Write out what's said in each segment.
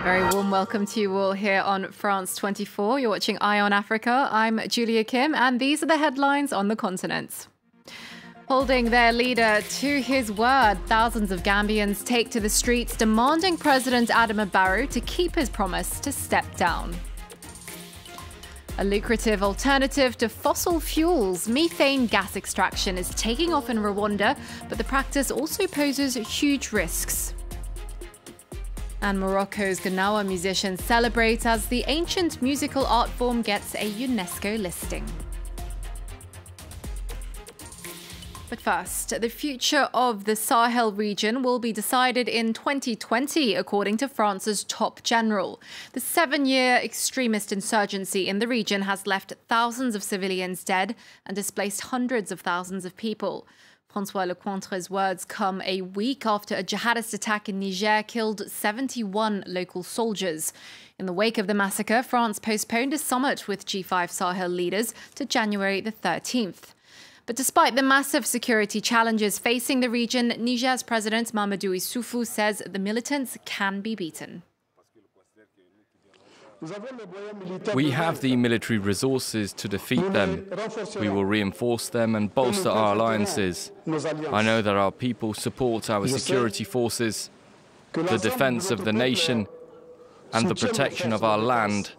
Very warm welcome to you all here on France 24. You're watching Eye on Africa. I'm Julia Kim, and these are the headlines on the continent. Holding their leader to his word, thousands of Gambians take to the streets demanding President Adama Barrow to keep his promise to step down. A lucrative alternative to fossil fuels, methane gas extraction is taking off in Rwanda, but the practice also poses huge risks. And Morocco's gnawa musicians celebrate as the ancient musical art form gets a UNESCO listing. But first, the future of the Sahel region will be decided in 2020, according to France's top general. The 7-year extremist insurgency in the region has left thousands of civilians dead and displaced hundreds of thousands of people. François Lecointre's words come a week after a jihadist attack in Niger killed 71 local soldiers. In the wake of the massacre, France postponed a summit with G5 Sahel leaders to January the 13th. But despite the massive security challenges facing the region, Niger's President Mamadou Issoufou says the militants can be beaten. We have the military resources to defeat them. We will reinforce them and bolster our alliances. I know that our people support our security forces, the defense of the nation, and the protection of our land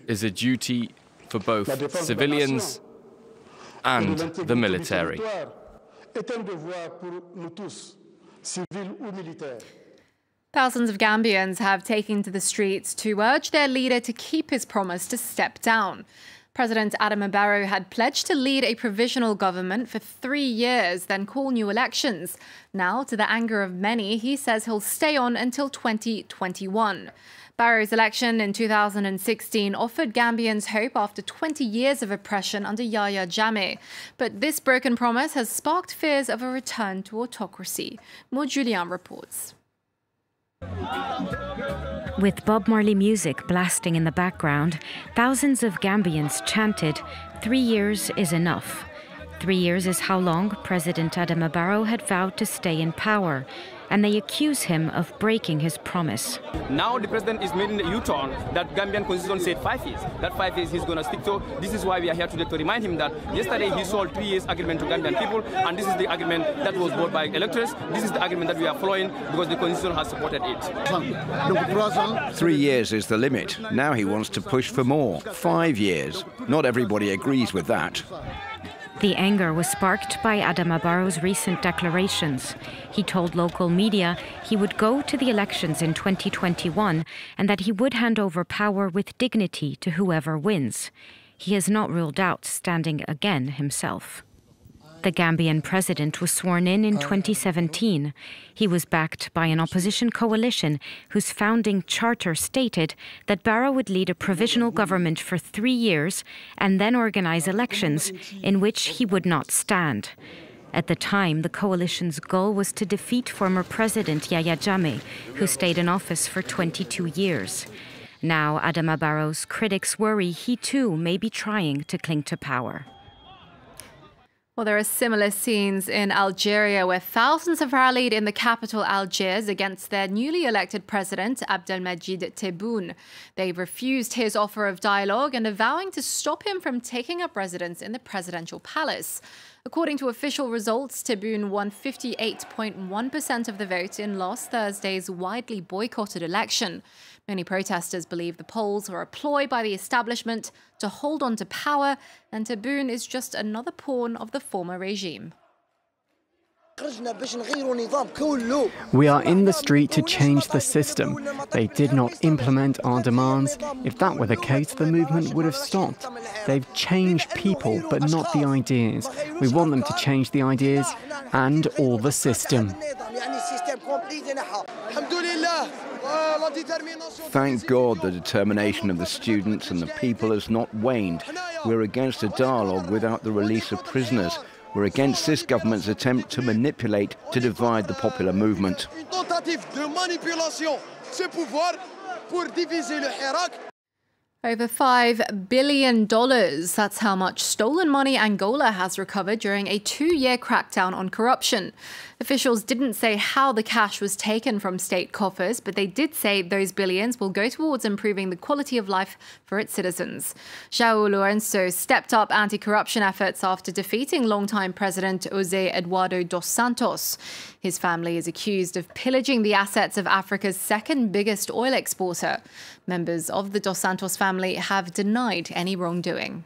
is a duty for both civilians and the military. Thousands of Gambians have taken to the streets to urge their leader to keep his promise to step down. President Adama Barrow had pledged to lead a provisional government for 3 years, then call new elections. Now, to the anger of many, he says he'll stay on until 2021. Barrow's election in 2016 offered Gambians hope after 20 years of oppression under Yahya Jammeh. But this broken promise has sparked fears of a return to autocracy. Maud Julien reports. With Bob Marley music blasting in the background, thousands of Gambians chanted, "3 years is enough." 3 years is how long President Adama Barrow had vowed to stay in power, and they accuse him of breaking his promise. Now the president is making a U-turn that Gambian constitution said 5 years. That 5 years he's going to stick to. This is why we are here today, to remind him that yesterday he sold 3 years agreement to Gambian people, and this is the agreement that was voted by electors. This is the agreement that we are following because the constitution has supported it. 3 years is the limit. Now he wants to push for more. 5 years. Not everybody agrees with that. The anger was sparked by Adama Barrow's recent declarations. He told local media he would go to the elections in 2021 and that he would hand over power with dignity to whoever wins. He has not ruled out standing again himself. The Gambian president was sworn in 2017. He was backed by an opposition coalition whose founding charter stated that Barrow would lead a provisional government for 3 years and then organize elections in which he would not stand. At the time, the coalition's goal was to defeat former President Yahya Jammeh, who stayed in office for 22 years. Now, Adama Barrow's critics worry he too may be trying to cling to power. Well, there are similar scenes in Algeria where thousands have rallied in the capital Algiers against their newly elected president, Abdelmadjid Tebboune. They've refused his offer of dialogue and are vowing to stop him from taking up residence in the presidential palace. According to official results, Tebboune won 58.1% of the vote in last Thursday's widely boycotted election. Many protesters believe the polls are a ploy by the establishment to hold on to power, and Tebboune is just another pawn of the former regime. We are in the street to change the system. They did not implement our demands. If that were the case, the movement would have stopped. They've changed people, but not the ideas. We want them to change the ideas and all the system. Thank God the determination of the students and the people has not waned. We're against a dialogue without the release of prisoners. We're against this government's attempt to manipulate, to divide the popular movement. Over $5 billion. That's how much stolen money Angola has recovered during a 2-year crackdown on corruption. Officials didn't say how the cash was taken from state coffers, but they did say those billions will go towards improving the quality of life for its citizens. João Lourenço stepped up anti-corruption efforts after defeating longtime President José Eduardo dos Santos. His family is accused of pillaging the assets of Africa's second biggest oil exporter. Members of the dos Santos family have denied any wrongdoing.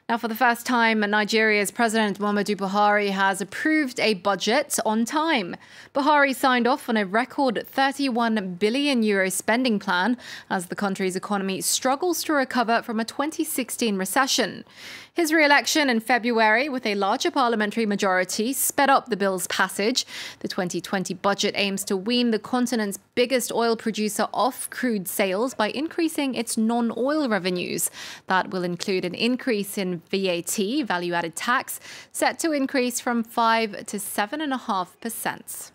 Now, for the first time, Nigeria's President Muhammadu Buhari has approved a budget on time. Buhari signed off on a record €31 billion spending plan as the country's economy struggles to recover from a 2016 recession. His re-election in February with a larger parliamentary majority sped up the bill's passage. The 2020 budget aims to wean the continent's biggest oil producer off crude sales by increasing its non-oil revenues. That will include an increase in VAT, value-added tax, set to increase from 5 to 7.5%.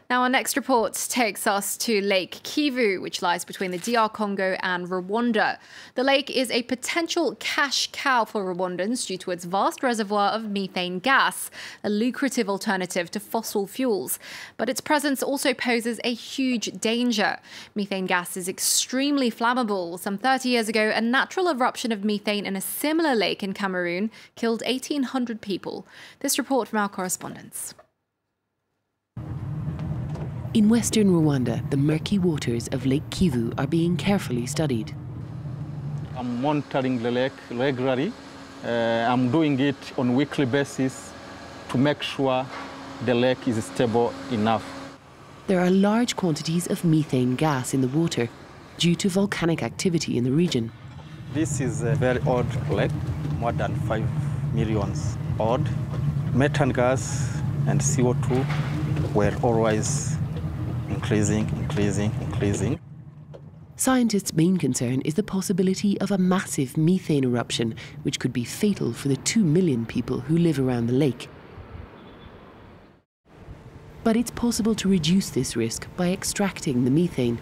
Now, our next report takes us to Lake Kivu, which lies between the DR Congo and Rwanda. The lake is a potential cash cow for Rwandans due to its vast reservoir of methane gas, a lucrative alternative to fossil fuels. But its presence also poses a huge danger. Methane gas is extremely flammable. Some 30 years ago, a natural eruption of methane in a similar lake in Cameroon killed 1,800 people. This report from our correspondents. In western Rwanda, the murky waters of Lake Kivu are being carefully studied. I'm monitoring the lake regularly. I'm doing it on a weekly basis to make sure the lake is stable enough. There are large quantities of methane gas in the water due to volcanic activity in the region. This is a very old lake, more than 5 million old. Methane gas and CO2 were always increasing. Scientists' main concern is the possibility of a massive methane eruption, which could be fatal for the 2 million people who live around the lake. But it's possible to reduce this risk by extracting the methane.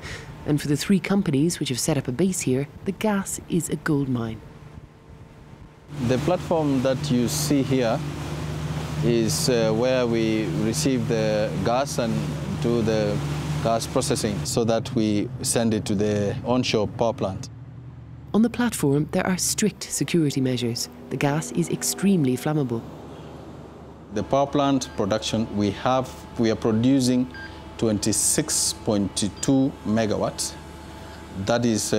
And for the 3 companies which have set up a base here, the gas is a gold mine. The platform that you see here is where we receive the gas and do the gas processing so that we send it to the onshore power plant. On the platform, there are strict security measures. The gas is extremely flammable. The power plant production, we are producing 26.2 megawatts. That is,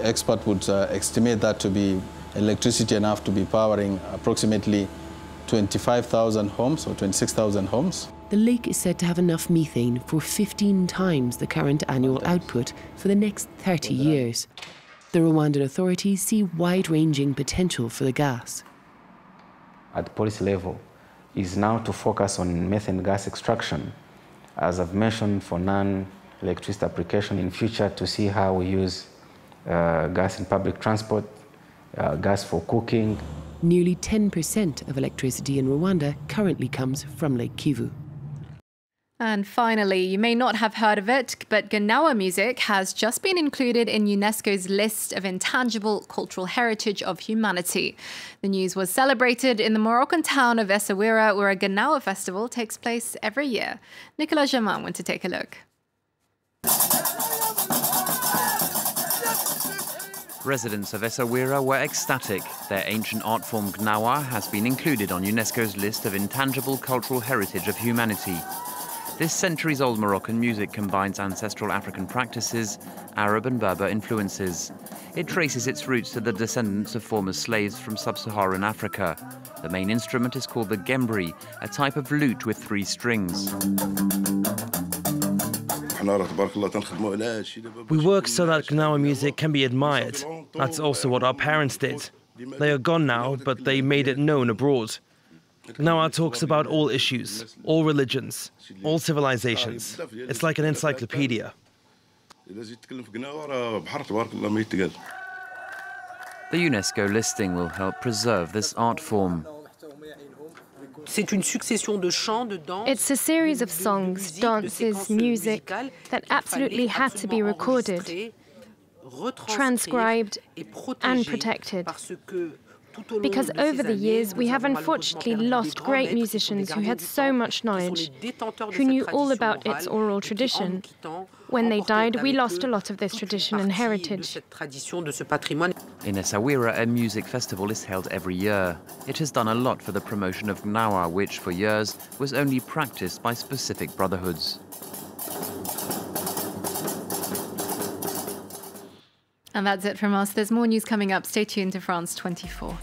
expert would estimate that to be electricity enough to be powering approximately 25,000 homes or 26,000 homes. The lake is said to have enough methane for 15 times the current annual output for the next 30 years. The Rwandan authorities see wide-ranging potential for the gas. At the policy level is now to focus on methane gas extraction, as I've mentioned, for non-electricity application in future, to see how we use gas in public transport, gas for cooking. Nearly 10% of electricity in Rwanda currently comes from Lake Kivu. And finally, you may not have heard of it, but gnawa music has just been included in UNESCO's list of intangible cultural heritage of humanity. The news was celebrated in the Moroccan town of Essaouira, where a gnawa festival takes place every year. Nicolas Jamin went to take a look. Residents of Essaouira were ecstatic. Their ancient art form gnawa has been included on UNESCO's list of intangible cultural heritage of humanity. This centuries-old Moroccan music combines ancestral African practices, Arab and Berber influences. It traces its roots to the descendants of former slaves from sub-Saharan Africa. The main instrument is called the gembri, a type of lute with 3 strings. We work so that gnawa music can be admired. That's also what our parents did. They are gone now, but they made it known abroad. Gnawa talks about all issues, all religions, all civilizations. It's like an encyclopedia. The UNESCO listing will help preserve this art form. It's a series of songs, dances, music that absolutely had to be recorded, transcribed and protected. Because over the years, we have unfortunately lost great musicians who had so much knowledge, who knew all about its oral tradition. When they died, we lost a lot of this tradition and heritage. In Essaouira, a music festival is held every year. It has done a lot for the promotion of gnawa, which for years was only practiced by specific brotherhoods. And that's it from us. There's more news coming up. Stay tuned to France 24.